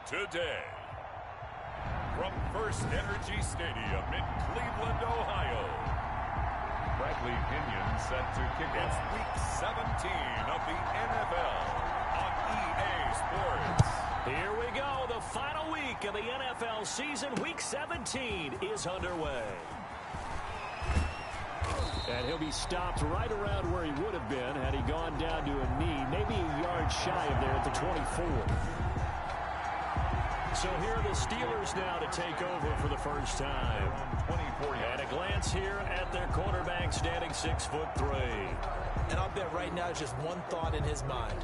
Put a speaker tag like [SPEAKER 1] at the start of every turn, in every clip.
[SPEAKER 1] today. From First Energy Stadium in Cleveland, Ohio, Bradley Pinion set to kick off Week 17 of the NFL on EA Sports.
[SPEAKER 2] Here we go. The final week of the NFL season. Week 17 is underway. And he'll be stopped right around where he would have been had he gone down to a knee, maybe a yard shy of there at the 24. So here are the Steelers now to take over for the first time. At a glance here at their quarterback standing 6'3".
[SPEAKER 3] And I'll bet right now just one thought in his mind.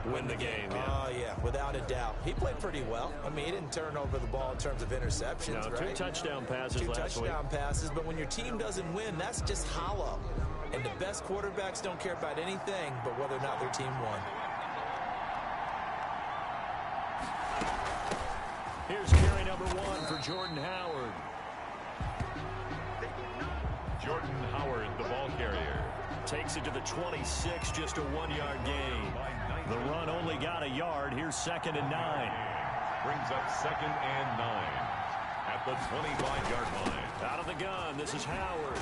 [SPEAKER 2] Win the game, yeah.
[SPEAKER 3] Oh, yeah, without a doubt. He played pretty well. I mean, he didn't turn over the ball in terms of interceptions,
[SPEAKER 2] no,
[SPEAKER 3] right?
[SPEAKER 2] 2 touchdown passes
[SPEAKER 3] Two
[SPEAKER 2] last week.
[SPEAKER 3] touchdown passes, but when your team doesn't win, that's just hollow. And the best quarterbacks don't care about anything but whether or not their team won.
[SPEAKER 2] Here's carry number 1 for Jordan Howard.
[SPEAKER 1] Jordan Howard, the ball carrier.
[SPEAKER 2] Takes it to the 26, just a 1-yard gain. The run only got a yard. Here's 2nd and 9.
[SPEAKER 1] Brings up 2nd and 9 at the 25-yard line.
[SPEAKER 2] Out of the gun, this is Howard.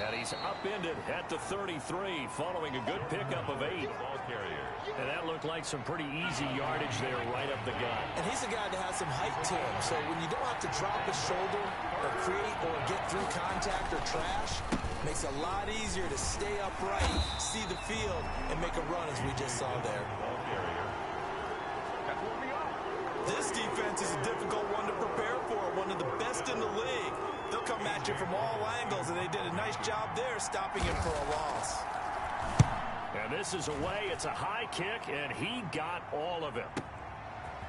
[SPEAKER 2] And he's upended at the 33, following a good pickup of 8.
[SPEAKER 1] Ball carrier.
[SPEAKER 2] And that looked like some pretty easy yardage there right up the gut.
[SPEAKER 3] And he's a guy that has some height to him, so when you don't have to drop his shoulder or create or get through contact or trash, makes it a lot easier to stay upright, see the field, and make a run as we just saw there.
[SPEAKER 1] Ball carrier.
[SPEAKER 3] This defense is a difficult one to prepare for, one of the best in the league. They'll come at you from all angles, and they did a nice job there stopping him for a loss.
[SPEAKER 2] And this is away. It's a high kick, and he got all of it.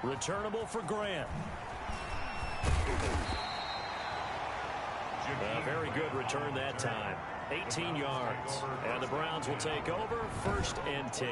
[SPEAKER 2] Returnable for Grant. A very good return that time. 18 yards. And the Browns will take over 1st and 10.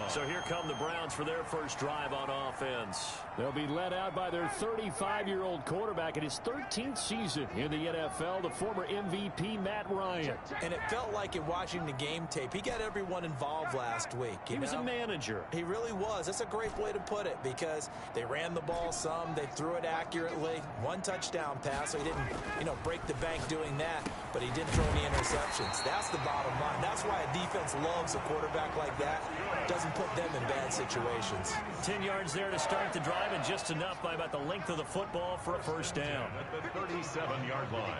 [SPEAKER 2] So here come the Browns for their first drive on offense. They'll be led out by their 35-year-old quarterback in his 13th season in the NFL, the former MVP Matt Ryan.
[SPEAKER 3] And it felt like in watching the game tape, he got everyone involved last week.
[SPEAKER 2] He was a manager.
[SPEAKER 3] He really was. That's a great way to put it because they ran the ball some, they threw it accurately. 1 touchdown pass, so he didn't, break the bank doing that, but he didn't throw any interceptions. That's the bottom line. That's why a defense loves a quarterback like that. Doesn't put them in bad situations.
[SPEAKER 2] 10 yards there to start the drive, and just enough by about the length of the football for a first down.
[SPEAKER 1] At the 37-yard line.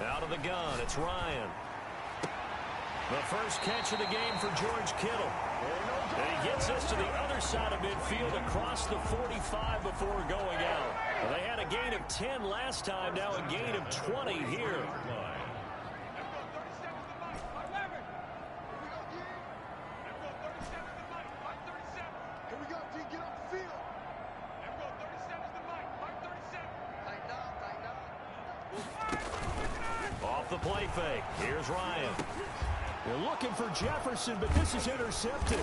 [SPEAKER 2] Out of the gun, it's Ryan. The first catch of the game for George Kittle. And he gets us to the other side of midfield across the 45 before going out. Well, they had a gain of 10 last time, now a gain of 20 here. Off the play fake. Here's Ryan. They're looking for Jefferson, but this is intercepted.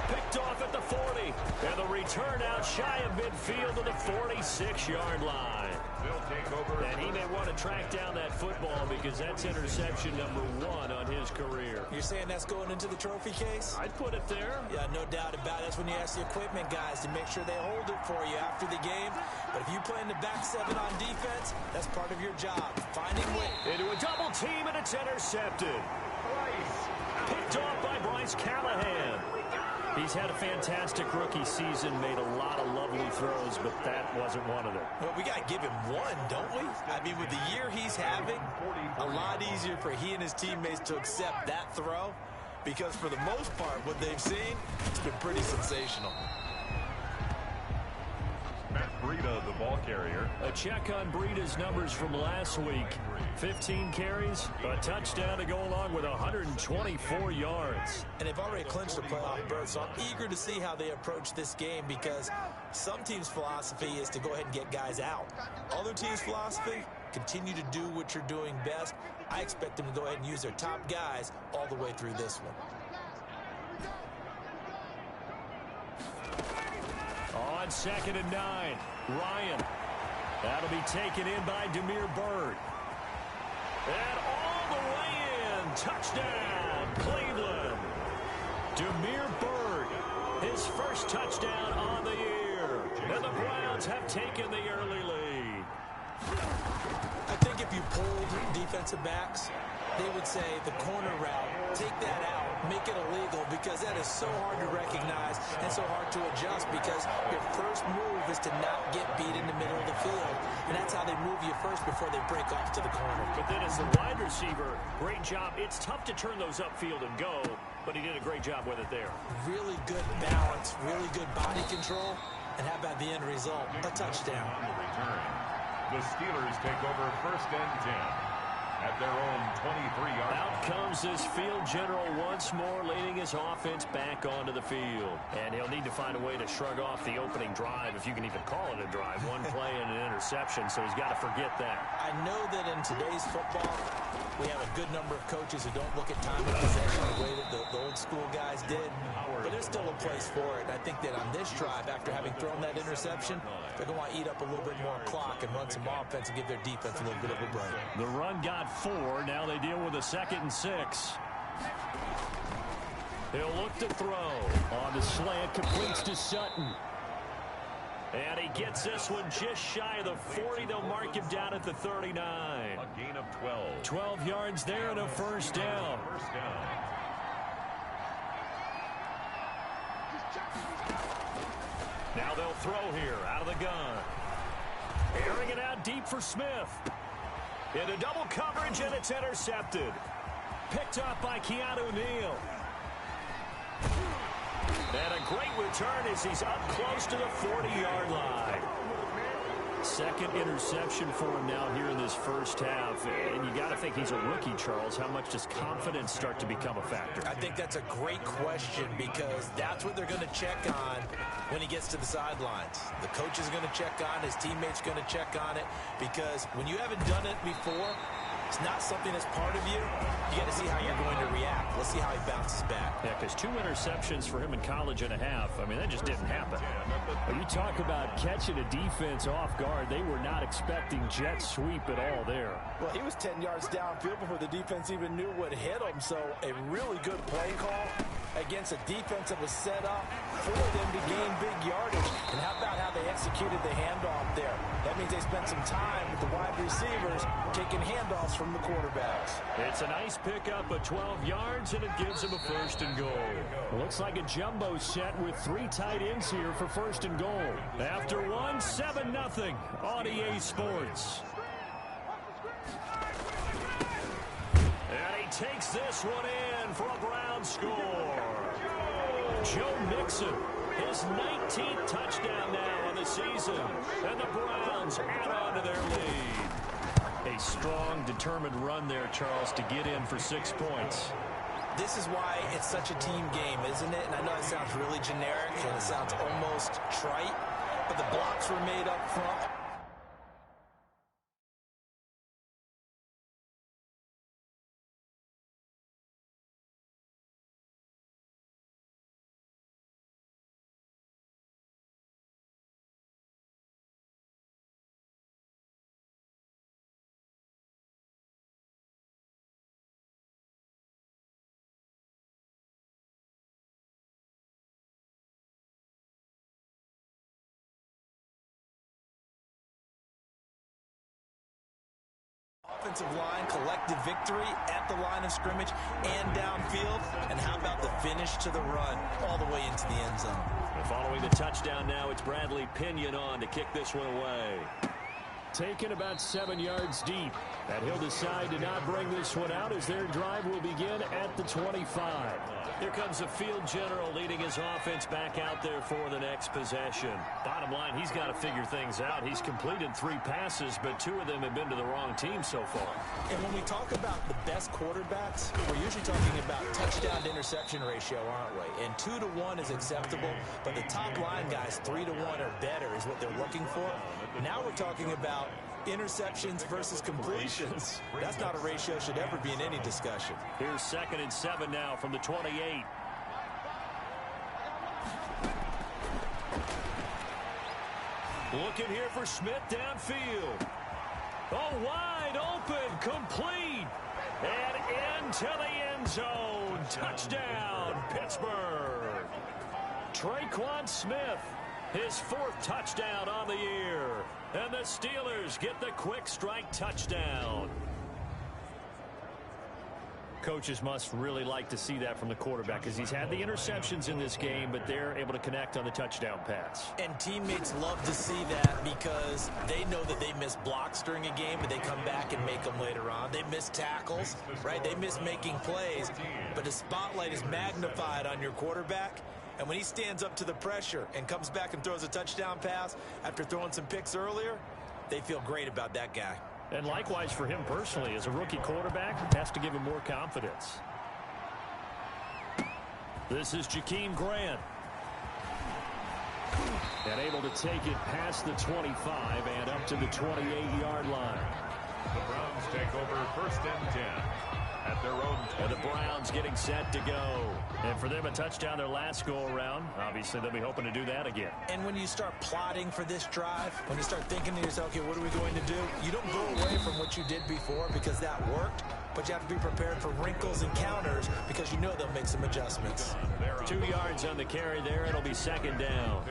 [SPEAKER 2] Picked off at the 40. And the return out shy of midfield to the 46-yard line. And he may want to track down that football because that's interception number 1 on his career.
[SPEAKER 3] You're saying that's going into the trophy case?
[SPEAKER 2] I'd put it there.
[SPEAKER 3] Yeah, no doubt about it. That's when you ask the equipment guys to make sure they hold it for you after the game. But if you play in the back 7 on defense, that's part of your job. Finding win.
[SPEAKER 2] Into a double team, and it's intercepted. Picked off by Bryce Callahan. He's had a fantastic rookie season, made a lot of lovely throws, but that wasn't one of them.
[SPEAKER 3] Well, we got to give him one, don't we? I mean, with the year he's having, a lot easier for he and his teammates to accept that throw because for the most part, what they've seen, it's been pretty sensational.
[SPEAKER 1] Matt Breida, the ball carrier.
[SPEAKER 2] A check on Breida's numbers from last week. 15 carries, a touchdown to go along with 124 yards.
[SPEAKER 3] And they've already clinched the playoff berth, so I'm eager to see how they approach this game because some teams' philosophy is to go ahead and get guys out. Other teams' philosophy, continue to do what you're doing best. I expect them to go ahead and use their top guys all the way through this one.
[SPEAKER 2] On 2nd and 9. Ryan. That'll be taken in by Damiere Byrd. And all the way in. Touchdown, Cleveland. Damiere Byrd, his first touchdown on the year. And the Browns have taken the early lead.
[SPEAKER 3] I think if you polled defensive backs, they would say the corner route, take that out, make it illegal, because that is so hard to recognize and so hard to adjust, because your first move is to not get beat in the middle of the field, and that's how they move you first before they break off to the corner.
[SPEAKER 2] But then as the wide receiver, great job. It's tough to turn those upfield and go, but he did a great job with it there.
[SPEAKER 3] Really good balance, really good body control, and how about the end result? A touchdown.
[SPEAKER 1] On the return, the Steelers take over 1st and 10 at their own 23-yard.
[SPEAKER 2] Out comes this field general once more, leading his offense back onto the field. And he'll need to find a way to shrug off the opening drive, if you can even call it a drive. One play and an interception, so he's got to forget that.
[SPEAKER 3] I know that in today's football, we have a good number of coaches who don't look at time of possession the way that the old school guys did. But there's still a place for it. I think that on this drive, after having thrown that interception, they're going to want to eat up a little bit more clock and run some offense and give their defense a little bit of a break.
[SPEAKER 2] The run got 4. Now they deal with a 2nd and 6. He'll look to throw. On the slant, completes to Sutton. And he gets this one just shy of the 40. They'll mark him down at the 39.
[SPEAKER 1] A gain of 12.
[SPEAKER 2] 12 yards there and a first down. Now they'll throw here out of the gun. Airing it out deep for Smith. Into double coverage, and it's intercepted. Picked up by Keanu Neal. And a great return as he's up close to the 40-yard line. 2nd interception for him now here in this first half. And you got to think he's a rookie, Charles. How much does confidence start to become a factor?
[SPEAKER 3] I think that's a great question, because that's what they're going to check on when he gets to the sidelines. The coach is going to check on, his teammates going to check on it, because when you haven't done it before, it's not something that's part of you. You got to see how you're going to react. Let's see how he bounces back.
[SPEAKER 2] Yeah, because 2 interceptions for him in college and a half. I mean, that just didn't happen. When you talk about catching a defense off guard, they were not expecting jet sweep at all there.
[SPEAKER 3] Well, he was 10 yards downfield before the defense even knew what hit him. So a really good play call against a defense that was set up for them to gain big yardage. And how about how they executed the handoff there? That means they spent some time with the wide receivers taking handoffs from the quarterbacks.
[SPEAKER 2] It's a nice pickup of 12 yards, and it gives him a 1st and goal. Looks like a jumbo set with 3 tight ends here for 1st and goal. After 1, 7-0 on EA Sports. And he takes this one in for a Brown score. Joe Mixon, his 19th touchdown now on the season. And the Browns add on to their lead. A strong, determined run there, Charles, to get in for 6 points.
[SPEAKER 3] This is why it's such a team game, isn't it? And I know it sounds really generic and it sounds almost trite, but the blocks were made up front. Offensive line, collective victory at the line of scrimmage and downfield. And how about the finish to the run all the way into the end zone?
[SPEAKER 2] And following the touchdown now, it's Bradley Pinion on to kick this one away. Taken about 7 yards deep. And he'll decide to not bring this one out as their drive will begin at the 25. Here comes the field general leading his offense back out there for the next possession. Bottom line, he's got to figure things out. He's completed 3 passes, but 2 of them have been to the wrong team so far.
[SPEAKER 3] And when we talk about the best quarterbacks, we're usually talking about touchdown to interception ratio, aren't we? And 2 to 1 is acceptable, but the top line guys, 3 to 1 or better is what they're looking for. Now we're talking about interceptions versus completions. That's not a ratio should ever be in any discussion.
[SPEAKER 2] Here's 2nd and 7 now from the 28. Looking here for Smith downfield. Oh, wide open, complete. And into the end zone. Touchdown, Pittsburgh. Traquan Smith, his 4th touchdown on the year. And the Steelers get the quick strike touchdown. Coaches must really like to see that from the quarterback because he's had the interceptions in this game, but they're able to connect on the touchdown pass.
[SPEAKER 3] And teammates love to see that because they know that they miss blocks during a game, but they come back and make them later on. They miss tackles, right? They miss making plays, but the spotlight is magnified on your quarterback. And when he stands up to the pressure and comes back and throws a touchdown pass after throwing some picks earlier, they feel great about that guy.
[SPEAKER 2] And likewise for him personally, as a rookie quarterback, has to give him more confidence. This is Jakeem Grant. And able to take it past the 25 and up to the 28-yard line.
[SPEAKER 1] The Browns take over 1st and 10 at their own 20.
[SPEAKER 2] And the Browns getting set to go. And for them, a touchdown their last go-around. Obviously, they'll be hoping to do that again.
[SPEAKER 3] And when you start plotting for this drive, when you start thinking to yourself, okay, what are we going to do? You don't go away from what you did before because that worked, but you have to be prepared for wrinkles and counters because you know they'll make some adjustments.
[SPEAKER 2] 2 yards on the carry there. It'll be 2nd down.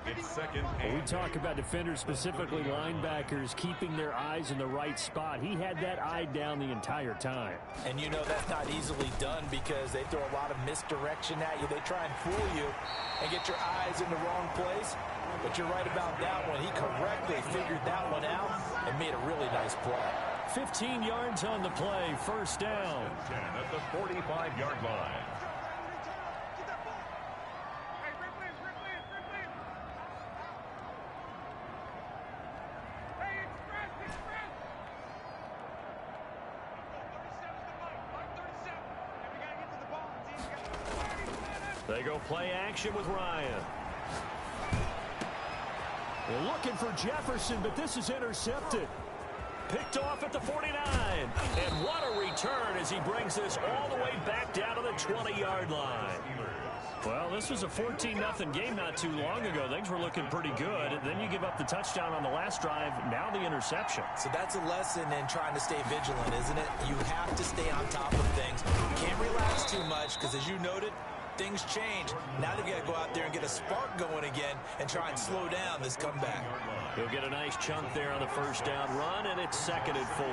[SPEAKER 1] It's 2nd and
[SPEAKER 2] When we talk about defenders, specifically linebackers, keeping their eyes in the right spot. He had that eye down the entire time.
[SPEAKER 3] And you know that's not easily done because they throw a lot of misdirection at you. They try and fool you and get your eyes in the wrong place. But you're right about that one. He correctly figured that one out and made a really nice play.
[SPEAKER 2] 15 yards on the play, 1st down.
[SPEAKER 1] 10 at the 45-yard line.
[SPEAKER 2] They go play action with Ryan. They're looking for Jefferson, but this is intercepted. Picked off at the 49. And what a return as he brings this all the way back down to the 20-yard line. Well, this was a 14-0 game not too long ago. Things were looking pretty good. Then you give up the touchdown on the last drive. Now the interception.
[SPEAKER 3] So that's a lesson in trying to stay vigilant, isn't it? You have to stay on top of things. Can't relax too much because, as you noted, things change. Now they've got to go out there and get a spark going again and try and slow down this comeback.
[SPEAKER 2] He'll get a nice chunk there on the 1st down run, and it's 2nd and 4.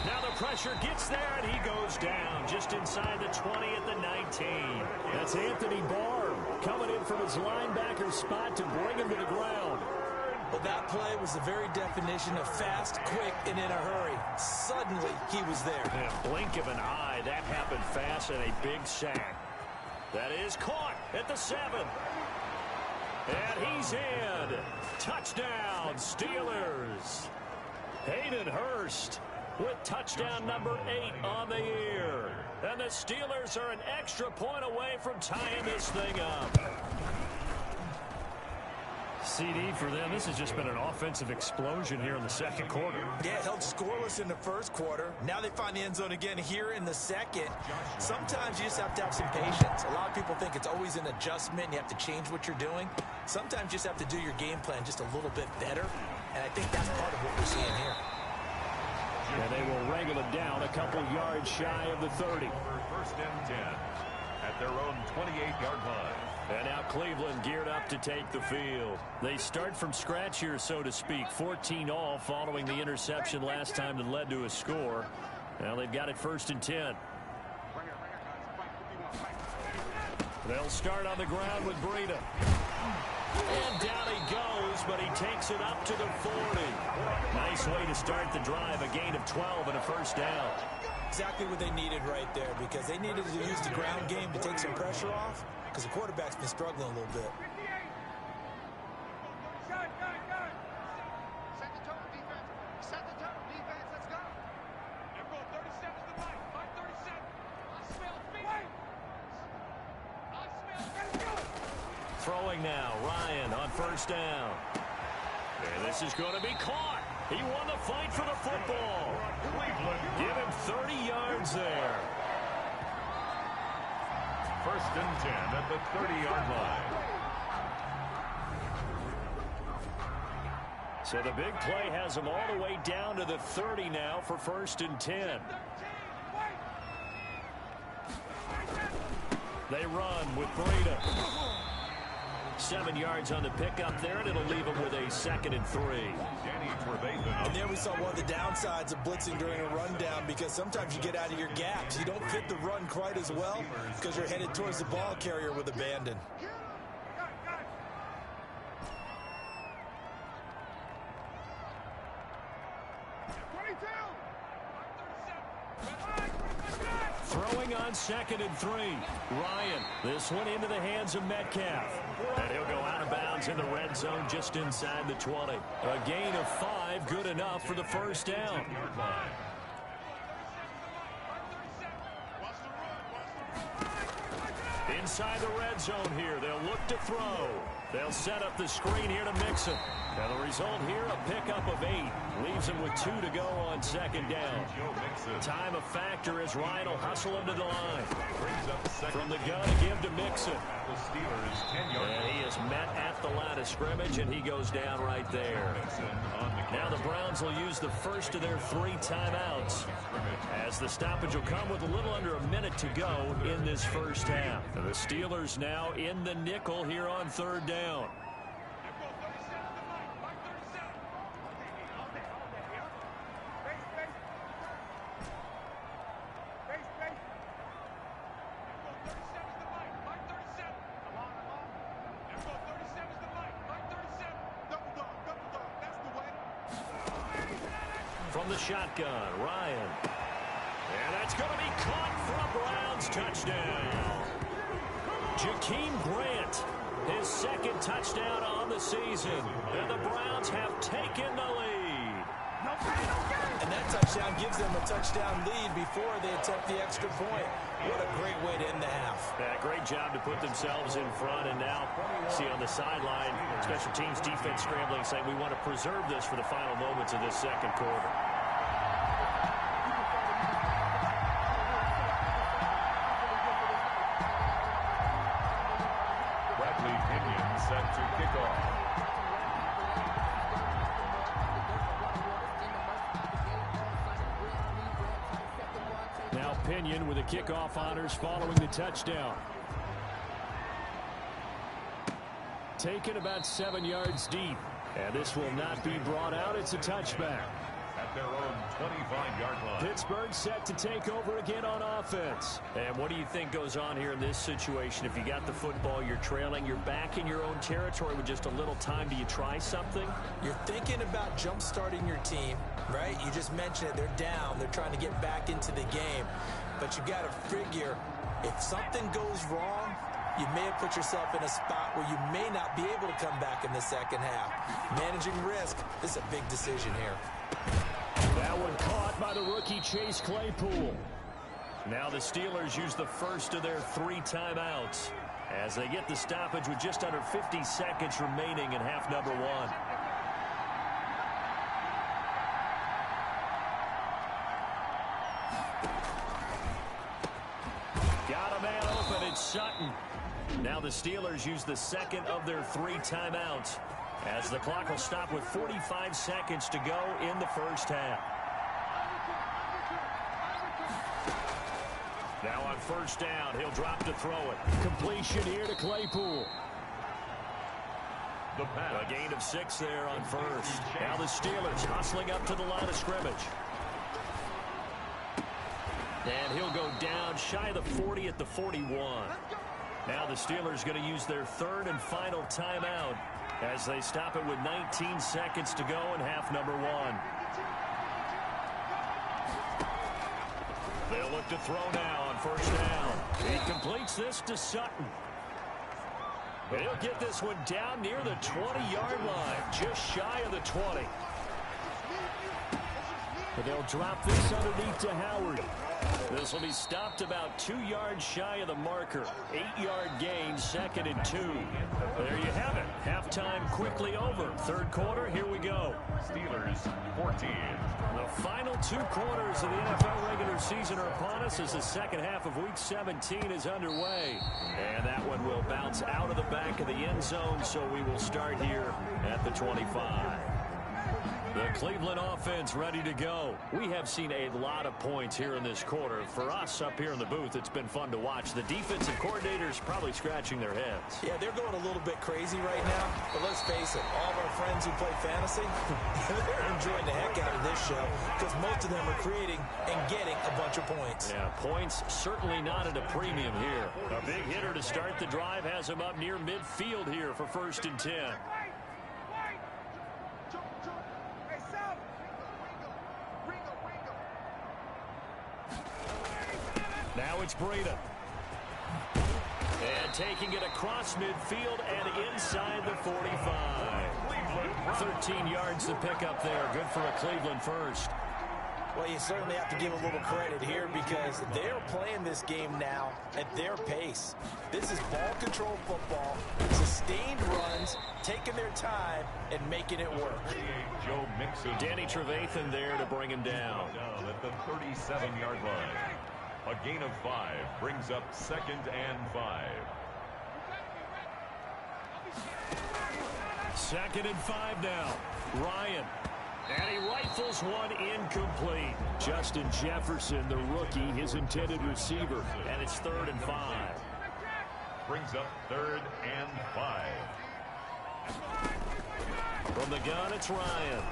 [SPEAKER 2] Now the pressure gets there, and he goes down just inside the 20 at the 19. That's Anthony Barr coming in from his linebacker spot to bring him to the ground.
[SPEAKER 3] Well, that play was the very definition of fast, quick, and in a hurry. Suddenly, he was there.
[SPEAKER 2] In a blink of an eye, that happened fast and a big sack. That is caught at the 7. And he's in. Touchdown, Steelers. Hayden Hurst with touchdown number 8 on the year. And the Steelers are an extra point away from tying this thing up. CD for them, this has just been an offensive explosion here in the 2nd quarter.
[SPEAKER 3] Yeah, held scoreless in the 1st quarter. Now they find the end zone again here in the 2nd. Sometimes you just have to have some patience. A lot of people think it's always an adjustment. You have to change what you're doing. Sometimes you just have to do your game plan just a little bit better. And I think that's part of what we're seeing here.
[SPEAKER 2] And they will wrangle it down a couple yards shy of the 30.
[SPEAKER 1] 1st and 10 at their own 28-yard line.
[SPEAKER 2] And now Cleveland geared up to take the field. They start from scratch here, so to speak. 14 all following the interception last time that led to a score. Now they've got it 1st and 10. They'll start on the ground with Breida. And down he goes, but he takes it up to the 40. Nice way to start the drive. A gain of 12 and a 1st down.
[SPEAKER 3] Exactly what they needed right there because they needed to use the ground game to take some pressure off because the quarterback's been struggling a little bit.
[SPEAKER 4] Set the tone, defense. Set the tone, defense. Let's go. Number 37 is the mic. Mark 37. I smell feet. I smell feet.
[SPEAKER 2] Throwing now. Ryan on 1st down. And this is going to be caught. He won the fight for the football. Give him 30 yards there.
[SPEAKER 1] first and 10 at the 30-yard line.
[SPEAKER 2] So the big play has them all the way down to the 30 now for first and 10. They run with Breida. 7 yards on the pickup there, and it'll leave them with a 2nd and 3.
[SPEAKER 3] And there we saw one of the downsides of blitzing during a rundown, because sometimes you get out of your gaps. You don't fit the run quite as well because you're headed towards the ball carrier with abandon.
[SPEAKER 2] Throwing on 2nd and 3. Ryan, this one into the hands of Metcalf. And he'll go out of bounds in the red zone just inside the 20. A gain of 5, good enough for the first down. Inside the red zone here, they'll look to throw. They'll set up the screen here to Mixon. Now the result here, a pickup of 8. Leaves him with 2 to go on 2nd down. Time a factor as Ryan will hustle him to the line. From the gun, a give to Mixon. And he is met at the line of scrimmage, and he goes down right there. Now the Browns will use the first of their 3 timeouts, as the stoppage will come with a little under a minute to go in this first half. The Steelers now in the nickel here on 3rd down. From the shotgun, Ryan. And that's going to be caught for a Browns touchdown. Jakeem Grant, his 2nd touchdown on the season. And the Browns have taken the lead.
[SPEAKER 3] And that touchdown gives them a touchdown lead before they attempt the extra point. What a great way to end the half.
[SPEAKER 2] Yeah, great job to put themselves in front. And now, see on the sideline, special teams defense scrambling, saying we want to preserve this for the final moments of this 2nd quarter.
[SPEAKER 1] Bradley Pinion set to kick off.
[SPEAKER 2] Now Pinion with the kickoff honors following the touchdown. Taken about 7 yards deep. And this will not be brought out. It's a touchback.
[SPEAKER 1] At their own 25-yard line.
[SPEAKER 2] Pittsburgh set to take over again on offense. And what do you think goes on here in this situation? If you got the football, you're trailing, you're back in your own territory with just a little time. Do you try something?
[SPEAKER 3] You're thinking about jump-starting your team, right? You just mentioned it. They're down. They're trying to get back into the game. But you got to figure, if something goes wrong, you may have put yourself in a spot where you may not be able to come back in the second half. Managing risk, this is a big decision here.
[SPEAKER 2] That one caught by the rookie Chase Claypool. Now the Steelers use the first of their 3 timeouts as they get the stoppage with just under 50 seconds remaining in half number 1. Got a man open. It's Sutton. Now the Steelers use the 2nd of their 3 timeouts as the clock will stop with 45 seconds to go in the first half. Now on first down, he'll drop to throw it. Completion here to Claypool.
[SPEAKER 1] The pass.
[SPEAKER 2] A gain of 6 there on first. Now the Steelers hustling up to the line of scrimmage. And he'll go down shy of the 40 at the 41. Now the Steelers going to use their 3rd and final timeout as they stop it with 19 seconds to go in half number 1. They'll look to throw now on first down. He completes this to Sutton. He'll get this one down near the 20-yard line, just shy of the 20. But they'll drop this underneath to Howard. This will be stopped about 2 yards shy of the marker. 8-yard gain, 2nd and 2. There you have it. Halftime quickly over. 3rd quarter, here we go.
[SPEAKER 1] Steelers 14.
[SPEAKER 2] The final 2 quarters of the NFL regular regular season are upon us as the second half of Week 17 is underway. And that one will bounce out of the back of the end zone, so we will start here at the 25. The Cleveland offense ready to go. We have seen a lot of points here in this quarter. For us up here in the booth, it's been fun to watch. The defensive coordinators probably scratching their heads.
[SPEAKER 3] Yeah, they're going a little bit crazy right now. But let's face it, all of our friends who play fantasy, they're enjoying the heck out of this show because most of them are creating and getting a bunch of points.
[SPEAKER 2] Yeah, points certainly not at a premium here. A big hitter to start the drive has him up near midfield here for 1st and 10. Now it's Breida. And taking it across midfield and inside the 45. 13 yards to pick up there. Good for a Cleveland first.
[SPEAKER 3] Well, you certainly have to give a little credit here because they're playing this game now at their pace. This is ball control football, sustained runs, taking their time, and making it work.
[SPEAKER 1] Joe Mixon.
[SPEAKER 2] Danny Trevathan there to bring him down.
[SPEAKER 1] At the 37-yard line. A gain of 5 brings up 2nd and 5.
[SPEAKER 2] 2nd and 5 now. Ryan. And he rifles one incomplete. Justin Jefferson, the rookie, his intended receiver. And it's 3rd and 5.
[SPEAKER 1] Brings up 3rd and 5.
[SPEAKER 2] From the gun, it's Ryan.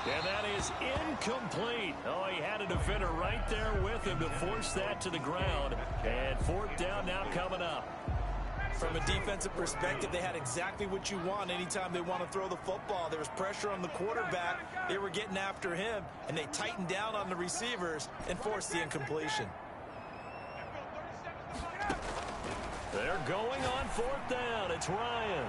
[SPEAKER 2] And that is incomplete. Oh, he had a defender right there with him to force that to the ground. And 4th down now coming up.
[SPEAKER 3] From a defensive perspective, they had exactly what you want anytime they want to throw the football. There was pressure on the quarterback. They were getting after him, and they tightened down on the receivers and forced the incompletion.
[SPEAKER 2] They're going on 4th down. It's Ryan.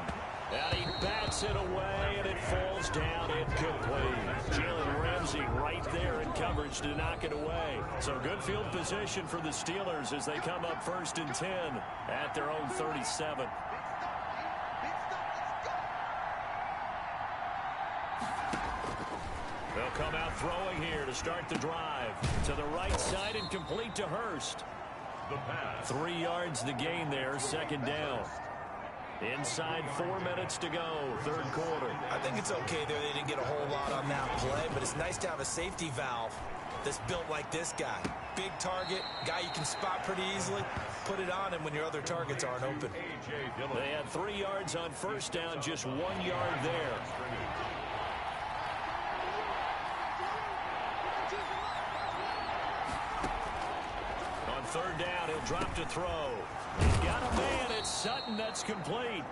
[SPEAKER 2] And he bats it away, and it falls down incomplete. Jalen Ramsey right there in coverage to knock it away. So good field position for the Steelers as they come up 1st and 10 at their own 37. They'll come out throwing here to start the drive. To the right side and complete to Hurst. 3 yards the gain there, 2nd down. Inside 4 minutes to go, 3rd quarter.
[SPEAKER 3] I think it's okay there. They didn't get a whole lot on that play, but it's nice to have a safety valve that's built like this guy. Big target, guy you can spot pretty easily. Put it on him when your other targets aren't open.
[SPEAKER 2] They had 3 yards on 1st down, just 1 yard there. On 3rd down, he'll drop to throw. He's got a man. It's Sutton. That's complete.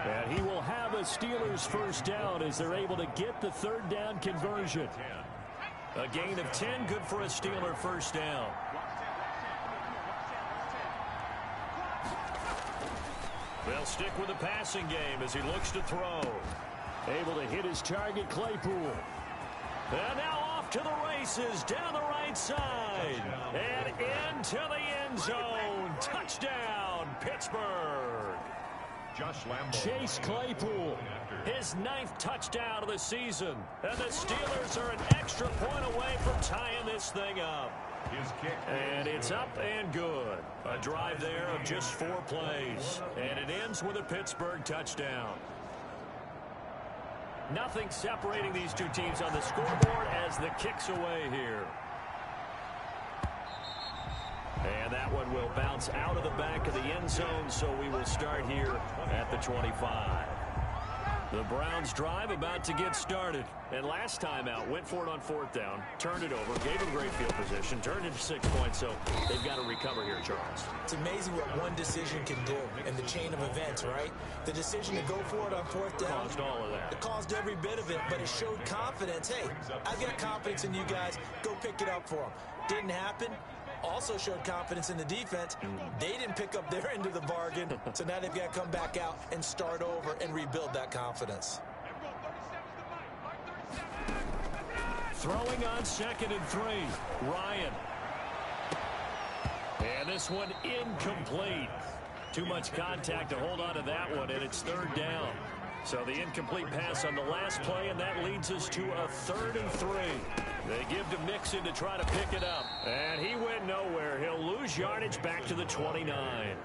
[SPEAKER 2] And he will have a Steelers 1st down as they're able to get the 3rd down conversion. A gain of 10, good for a Steeler 1st down. They'll stick with the passing game as he looks to throw. Able to hit his target, Claypool. And now off to the races, down the right side. And into the end zone. Touchdown, Pittsburgh. Chase Claypool, his 9th touchdown of the season. And the Steelers are an extra point away from tying this thing up. And it's up and good. A drive there of just 4 plays. And it ends with a Pittsburgh touchdown. Nothing separating these two teams on the scoreboard as the kick's away here. And that one will bounce out of the back of the end zone, so we will start here at the 25. The Browns drive about to get started. And last time out, went for it on 4th down, turned it over, gave them great field position, turned it 6 points, so they've got to recover here, Charles.
[SPEAKER 3] It's amazing what one decision can do in the chain of events, right? The decision to go for it on 4th down.
[SPEAKER 2] Caused all of that.
[SPEAKER 3] It caused every bit of it, but it showed confidence. Hey, I've got confidence in you guys. Go pick it up for them. Didn't happen. Also showed confidence in the defense. They didn't pick up their end of the bargain, so now they've got to come back out and start over and rebuild that confidence.
[SPEAKER 2] Throwing on 2nd and 3, Ryan. And this one incomplete. Too much contact to hold on to that one, and it's 3rd down. So the incomplete pass on the last play, and that leads us to a 3rd and 3. They give to Mixon to try to pick it up. And he went nowhere. He'll lose yardage back to the 29.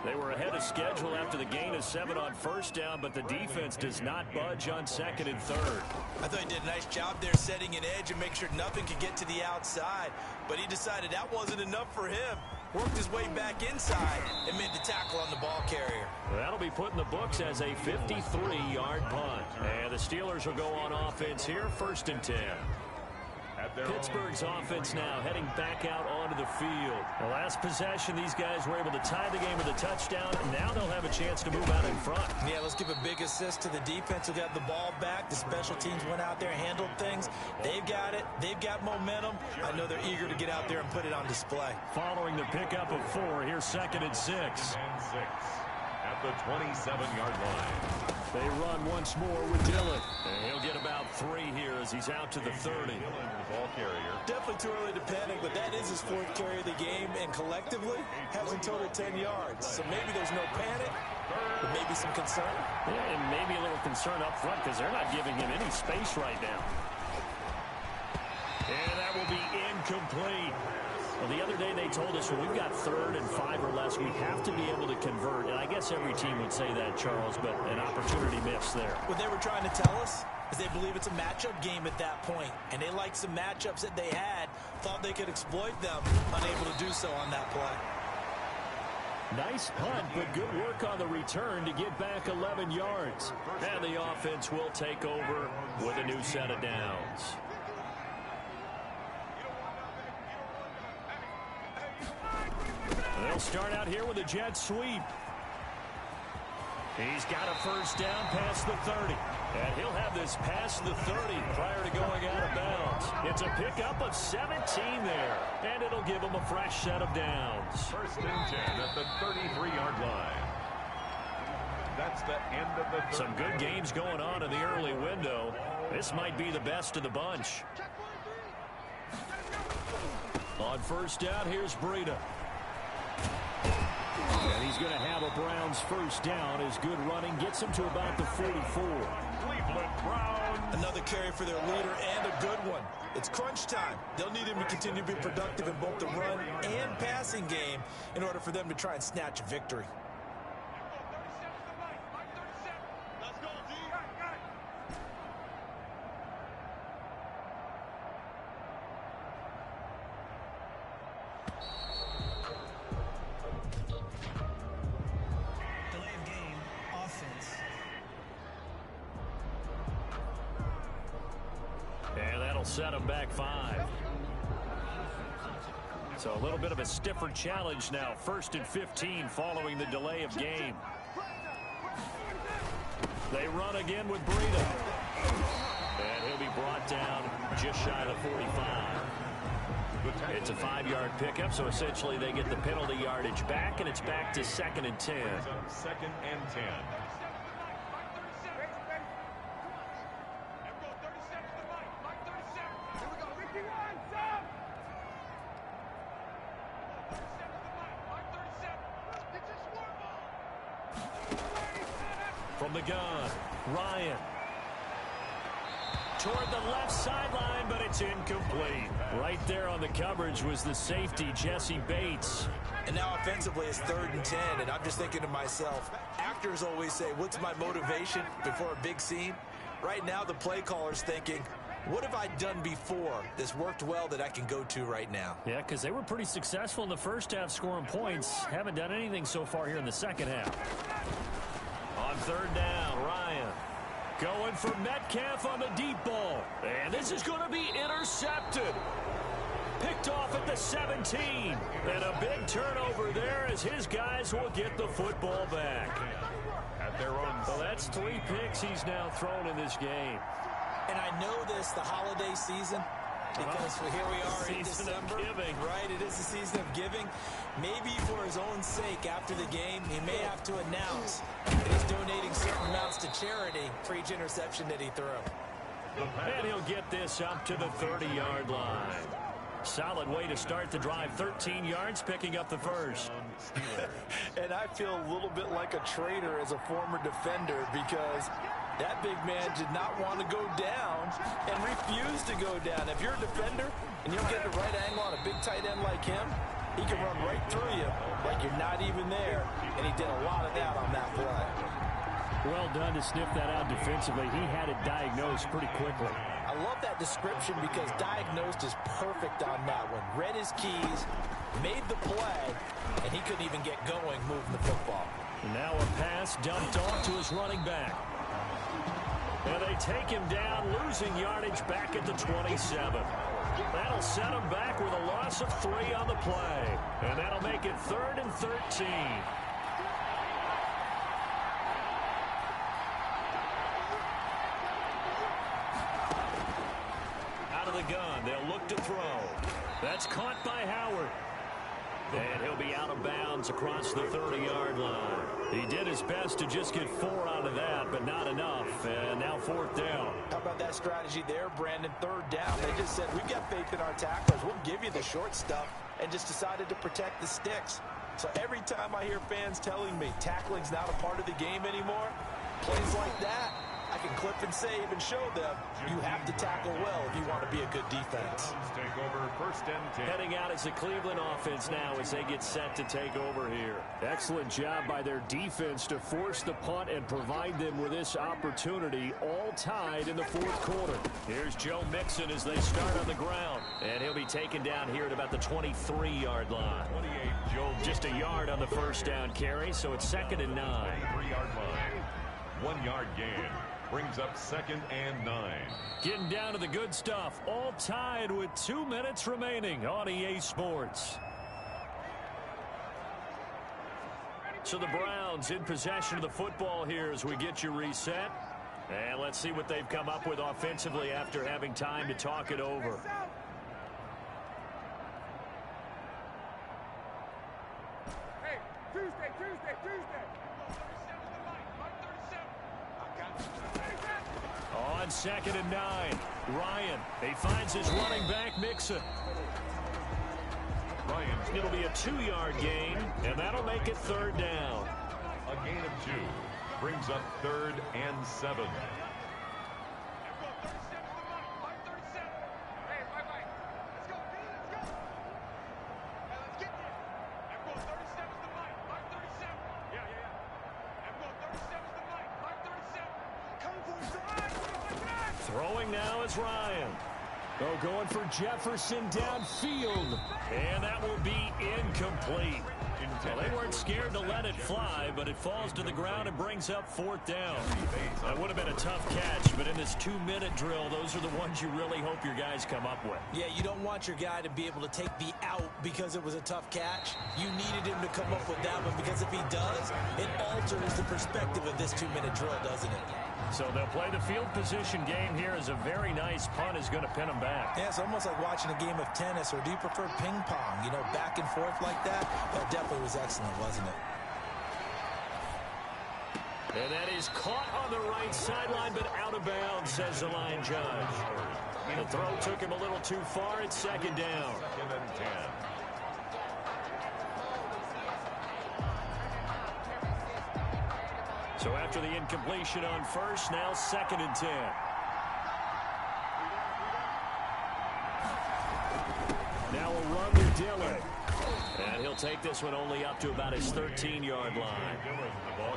[SPEAKER 2] They were ahead of schedule after the gain of 7 on first down, but the defense does not budge on 2nd and 3rd.
[SPEAKER 3] I thought he did a nice job there setting an edge and make sure nothing could get to the outside. But he decided that wasn't enough for him. Worked his way back inside and made the tackle on the ball carrier.
[SPEAKER 2] That'll be put in the books as a 53-yard punt. And the Steelers will go on offense here, 1st and 10. Pittsburgh's offense now heading back out onto the field. The last possession, these guys were able to tie the game with a touchdown, and now they'll have a chance to move out in front.
[SPEAKER 3] Yeah, let's give a big assist to the defense who got the ball back. The special teams went out there, handled things. They've got it. They've got momentum. I know they're eager to get out there and put it on display.
[SPEAKER 2] Following the pickup of 4, here's 2nd and 6.
[SPEAKER 1] At the 27-yard line.
[SPEAKER 2] They run once more with Dillon. And he'll get about 3 here as he's out to the 30.
[SPEAKER 1] Ball carrier.
[SPEAKER 3] Definitely too early to panic, but that is his 4th carry of the game, and collectively hasn't totaled 10 yards. So maybe there's no panic, but maybe some concern.
[SPEAKER 2] Yeah, and maybe a little concern up front because they're not giving him any space right now. And that will be incomplete. Well, the other day they told us when we've got 3rd and 5 or less, we have to be able to convert. And I guess every team would say that, Charles, but an opportunity missed there.
[SPEAKER 3] What they were trying to tell us is they believe it's a matchup game at that point, and they liked some matchups that they had, thought they could exploit them, unable to do so on that play.
[SPEAKER 2] Nice punt, but good work on the return to get back 11 yards. And the offense will take over with a new set of downs. They'll start out here with a jet sweep. He's got a 1st down past the 30. And he'll have this past the 30 prior to going out of bounds. It's a pickup of 17 there. And it'll give him a fresh set of downs.
[SPEAKER 1] 1st and 10 at the 33-yard line. That's the end of the third.
[SPEAKER 2] Some good games going on in the early window. This might be the best of the bunch. On 1st down, here's Breida. And he's going to have a Browns 1st down as good running gets him to about the 44.
[SPEAKER 1] Cleveland Browns.
[SPEAKER 3] Another carry for their leader and a good one. It's crunch time. They'll need him to continue to be productive in both the run and passing game in order for them to try and snatch a victory.
[SPEAKER 2] Set him back 5. So a little bit of a stiffer challenge now. 1st and 15 following the delay of game. They run again with Breida. And he'll be brought down just shy of the 45. It's a 5-yard pickup, so essentially they get the penalty yardage back, and it's back to 2nd and 10.
[SPEAKER 1] 2nd and 10.
[SPEAKER 2] From the gun, Ryan. Toward the left sideline, but it's incomplete. Right there on the coverage was the safety, Jesse Bates.
[SPEAKER 3] And now offensively it's 3rd and 10, and I'm just thinking to myself, actors always say, what's my motivation before a big scene? Right now the play caller's thinking, what have I done before that's worked well that I can go to right now?
[SPEAKER 2] Yeah, because they were pretty successful in the first half scoring points. Haven't done anything so far here in the second half. On 3rd down, Ryan going for Metcalf on the deep ball. And this is going to be intercepted. Picked off at the 17. And a big turnover there as his guys will get the football back.
[SPEAKER 1] At their own.
[SPEAKER 2] Well, that's 3 picks he's now thrown in this game.
[SPEAKER 3] And I know this, the holiday season, because here we are in December. Right, it is the season of giving. Maybe for his own sake after the game, he may have to announce that he's donating certain amounts to charity for each interception that he threw.
[SPEAKER 2] And he'll get this up to the 30-yard line. solid way to start the drive. 13 yards, picking up the first.
[SPEAKER 3] And I feel a little bit like a traitor as a former defender because that big man did not want to go down and refused to go down. If you're a defender and you'll get the right angle on a big tight end like him, he can run right through you like you're not even there, and he did a lot of that on that play.
[SPEAKER 2] Well done to sniff that out defensively. He had it diagnosed pretty quickly.
[SPEAKER 3] I love that description because diagnosed is perfect on that one. Read his keys, made the play, and he couldn't even get going moving the football.
[SPEAKER 2] Now a pass dumped off to his running back. And they take him down, losing yardage back at the 27. That'll set him back with a loss of 3 on the play. And that'll make it 3rd and 13. Out of the gun, they'll look to throw. That's caught by Howard. And he'll be out of bounds across the 30-yard line. He did his best to just get 4 out of that, but not enough. And now 4th down.
[SPEAKER 3] How about that strategy there, Brandon? 3rd down. They just said, we've got faith in our tacklers. We'll give you the short stuff, and just decided to protect the sticks. So every time I hear fans telling me tackling's not a part of the game anymore, plays like that, I can clip and save and show them you have to tackle well if you want to be a good defense.
[SPEAKER 1] Take over 1st and 10.
[SPEAKER 2] Heading out as the Cleveland offense now as they get set to take over here. Excellent job by their defense to force the punt and provide them with this opportunity, all tied in the 4th quarter. Here's Joe Mixon as they start on the ground. And he'll be taken down here at about the 23-yard line.
[SPEAKER 1] 28, Joe.
[SPEAKER 2] Just a yard on the 1st down carry, so it's 2nd and 9.
[SPEAKER 1] 3-yard line. 1-yard gain. Brings up 2nd and 9.
[SPEAKER 2] Getting down to the good stuff. All tied with 2 minutes remaining on EA Sports. So the Browns in possession of the football here as we get you reset. And let's see what they've come up with offensively after having time to talk it over.
[SPEAKER 4] Hey, Tuesday.
[SPEAKER 2] On 2nd and 9, Ryan. He finds his running back, Mixon. It'll be a 2-yard gain, and that'll make it 3rd down.
[SPEAKER 1] A gain of 2. Brings up 3rd and 7.
[SPEAKER 2] Throwing now is Ryan. Oh, going for Jefferson downfield. And that will be incomplete. Well, they weren't scared to let it fly, but it falls to the ground and brings up 4th down. That would have been a tough catch, but in this 2-minute drill, those are the ones you really hope your guys come up with.
[SPEAKER 3] Yeah, you don't want your guy to be able to take the out because it was a tough catch. You needed him to come up with that one because if he does, it alters the perspective of this 2-minute drill, doesn't it?
[SPEAKER 2] So they'll play the field position game here as a very nice punt is going to pin them back.
[SPEAKER 3] Yeah, it's almost like watching a game of tennis, or do you prefer ping pong? You know, back and forth like that? That definitely was excellent, wasn't it?
[SPEAKER 2] And that is caught on the right sideline, but out of bounds, says the line judge. The throw took him a little too far. It's 2nd down.
[SPEAKER 1] 2nd and 10.
[SPEAKER 2] So after the incompletion on 1st, now 2nd and 10. Now a run with Dillon. And he'll take this one only up to about his 13-yard line.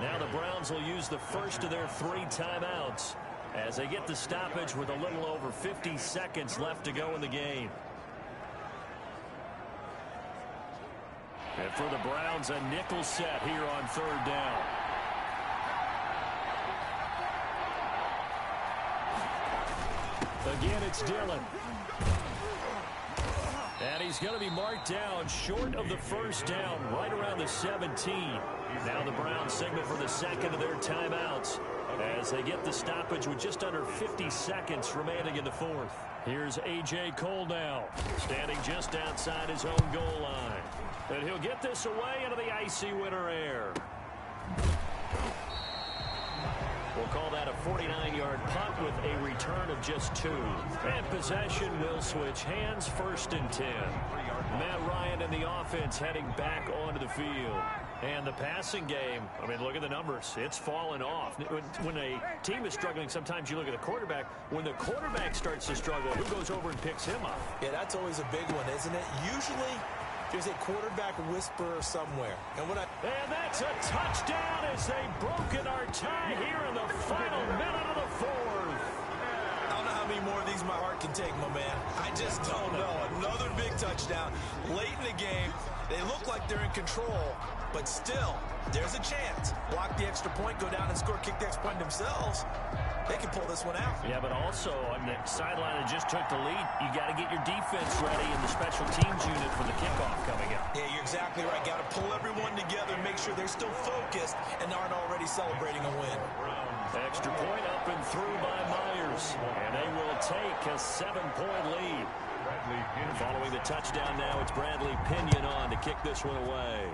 [SPEAKER 2] Now the Browns will use the first of their 3 timeouts as they get the stoppage with a little over 50 seconds left to go in the game. And for the Browns, a nickel set here on 3rd down. Again, it's Dillon. And he's going to be marked down short of the 1st down, right around the 17. Now the Browns signal for the 2nd of their timeouts as they get the stoppage with just under 50 seconds remaining in the 4th. Here's A.J. Cole now, standing just outside his own goal line. And he'll get this away into the icy winter air. We'll call that a 49-yard punt with a return of just 2. And possession will switch hands, 1st and 10. Matt Ryan and the offense heading back onto the field. And the passing game, I mean, look at the numbers. It's fallen off. When a team is struggling, sometimes you look at the quarterback. When the quarterback starts to struggle, who goes over and picks him up?
[SPEAKER 3] Yeah, that's always a big one, isn't it? Usually, there's a quarterback whisperer somewhere. And
[SPEAKER 2] that's a touchdown as they've broken our tie here in the final minute of the 4th.
[SPEAKER 3] I don't know how many more of these my heart can take, my man. I just don't know. Another big touchdown late in the game. They look like they're in control, but still, there's a chance. Block the extra point, go down and score, kick the extra point themselves. They can pull this one out.
[SPEAKER 2] Yeah, but also on the sideline that just took the lead, you got to get your defense ready in the special teams unit for the kickoff coming up.
[SPEAKER 3] Yeah, you're exactly right. Got to pull everyone together and make sure they're still focused and aren't already celebrating a win.
[SPEAKER 2] Extra point up and through by Myers, and they will take a 7-point lead. Following the touchdown now, it's Bradley Pinion on to kick this one away.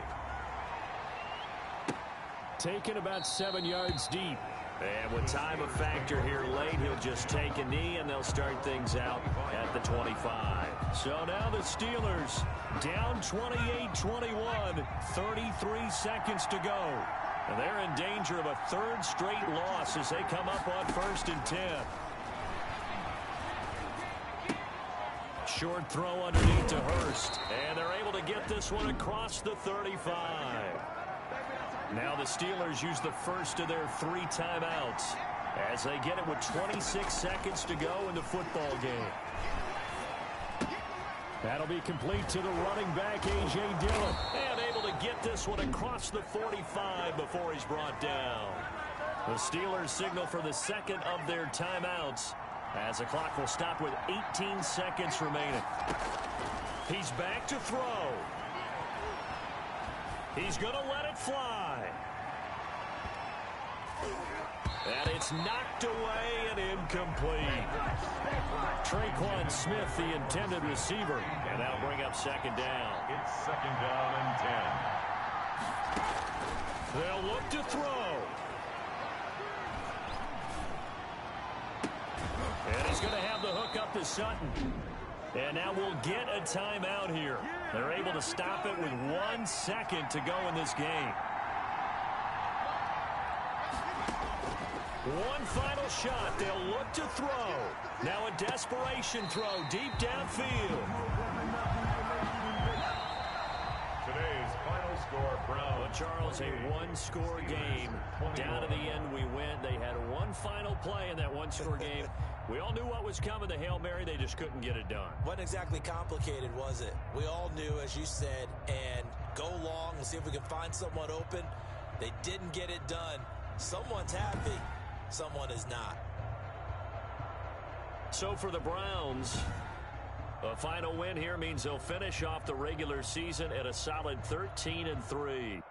[SPEAKER 2] Taken about 7 yards deep. And with time a factor here late, he'll just take a knee, and they'll start things out at the 25. So now the Steelers down 28-21, 33 seconds to go. And they're in danger of a 3rd straight loss as they come up on 1st and 10. Short throw underneath to Hurst. And they're able to get this one across the 35. Now the Steelers use the first of their 3 timeouts as they get it with 26 seconds to go in the football game. That'll be complete to the running back, A.J. Dillon. And able to get this one across the 45 before he's brought down. The Steelers signal for the second of their timeouts as the clock will stop with 18 seconds remaining. He's back to throw. He's going to let it fly. And it's knocked away and incomplete. Traquan Smith, the intended receiver. And that'll bring up 2nd down.
[SPEAKER 1] It's 2nd down and 10.
[SPEAKER 2] They'll look to throw. And he's going to have the hook up to Sutton. And now we'll get a timeout here. They're able to stop it with 1 second to go in this game. One final shot. They'll look to throw. Now a desperation throw deep downfield.
[SPEAKER 1] Today's final score, Brown.
[SPEAKER 2] Well, Charles, a 1-score game. Down to the end we went. They had one final play in that 1-score game. We all knew what was coming, the Hail Mary. They just couldn't get it done.
[SPEAKER 3] Wasn't exactly complicated, was it? We all knew, as you said, and go long and see if we can find someone open. They didn't get it done. Someone's happy. Someone is not.
[SPEAKER 2] So for the Browns, a final win here means they'll finish off the regular season at a solid 13-3.